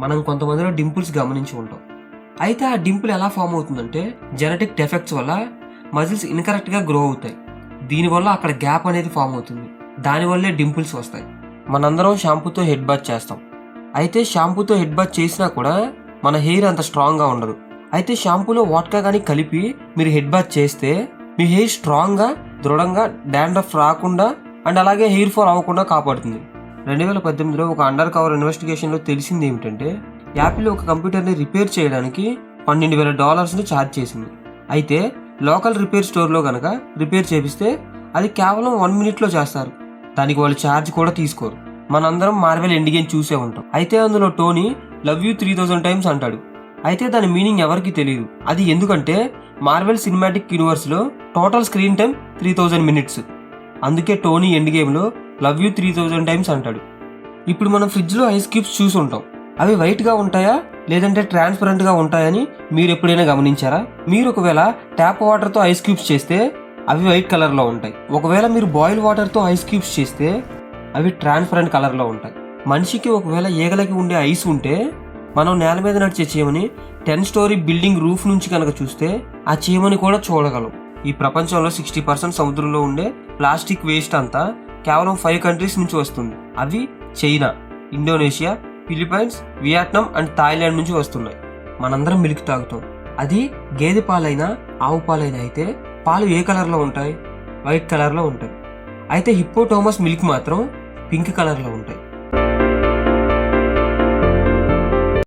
మనం కొంతమందిలో డింపుల్స్ గమనించి ఉంటాం. అయితే ఆ డింపుల్ ఎలా ఫామ్ అవుతుందంటే జెనెటిక్ డెఫెక్ట్స్ వల్ల మజిల్స్ ఇన్కరెక్ట్గా గ్రో అవుతాయి. దీనివల్ల అక్కడ గ్యాప్ అనేది ఫామ్ అవుతుంది. దానివల్లే డింపుల్స్ వస్తాయి. మనందరం షాంపూతో హెడ్ బాత్ చేస్తాం. అయితే షాంపూతో హెడ్ బాత్ చేసినా కూడా మన హెయిర్ అంత స్ట్రాంగ్గా ఉండదు. అయితే షాంపూలో వాట్కా కానీ కలిపి మీరు హెడ్ బాత్ చేస్తే మీ హెయిర్ స్ట్రాంగ్గా, దృఢంగా, డాండ్రఫ్ రాకుండా అండ్ అలాగే హెయిర్ ఫాల్ అవ్వకుండా కాపాడుతుంది. 2018లో ఒక అండర్ కవర్ ఇన్వెస్టిగేషన్లో తెలిసింది ఏమిటంటే యాపిల్ ఒక కంప్యూటర్ని రిపేర్ చేయడానికి $12,000 ఛార్జ్ చేసింది. అయితే లోకల్ రిపేర్ స్టోర్లో కనుక రిపేర్ చేపిస్తే అది కేవలం 1 మినిట్లో చేస్తారు. దానికి వాళ్ళు ఛార్జ్ కూడా తీసుకోరు. మనందరం మార్వెల్ ఎండ్ గేమ్ చూసే ఉంటాం. అయితే అందులో టోనీ లవ్ యూ 3000 టైమ్స్ అంటాడు. అయితే దాని మీనింగ్ ఎవరికి తెలియదు. అది ఎందుకంటే మార్వెల్ సినిమాటిక్ యూనివర్స్లో టోటల్ స్క్రీన్ టైం 3000 మినిట్స్. అందుకే టోనీ ఎండ్ గేమ్లో లవ్ యూ 3000 టైమ్స్ అంటాడు. ఇప్పుడు మనం ఫ్రిడ్జ్లో ఐస్ క్యూబ్స్ చూసి ఉంటాం. అవి వైట్గా ఉంటాయా లేదంటే ట్రాన్స్పరెంట్గా ఉంటాయని మీరు ఎప్పుడైనా గమనించారా? మీరు ఒకవేళ ట్యాప్ వాటర్తో ఐస్ క్యూబ్స్ చేస్తే అవి వైట్ కలర్లో ఉంటాయి. ఒకవేళ మీరు బాయిల్ వాటర్తో ఐస్ క్యూబ్స్ చేస్తే అవి ట్రాన్స్పరెంట్ కలర్లో ఉంటాయి. మనిషికి ఒకవేళ ఈగలకి ఉండే ఐస్ ఉంటే మనం నేల మీద నడిచే చీమని 10 స్టోరీ బిల్డింగ్ రూఫ్ నుంచి కనుక చూస్తే ఆ చీమని కూడా చూడగలం. ఈ ప్రపంచంలో 60% సముద్రంలో ఉండే ప్లాస్టిక్ వేస్ట్ అంతా కేవలం 5 కంట్రీస్ నుంచి వస్తుంది. అవి China, Indonesia, Philippines, Vietnam and Thailand నుంచి వస్తున్నాయి. మనందరం మిల్క్ తాగుతాం. అది గేదె పాలైనా ఆవు పాలైనా అయితే పాలు ఏ కలర్లో ఉంటాయి? వైట్ కలర్లో ఉంటాయి. అయితే హిప్పోటోమస్ మిల్క్ మాత్రం పింక్ కలర్లో ఉంటాయి.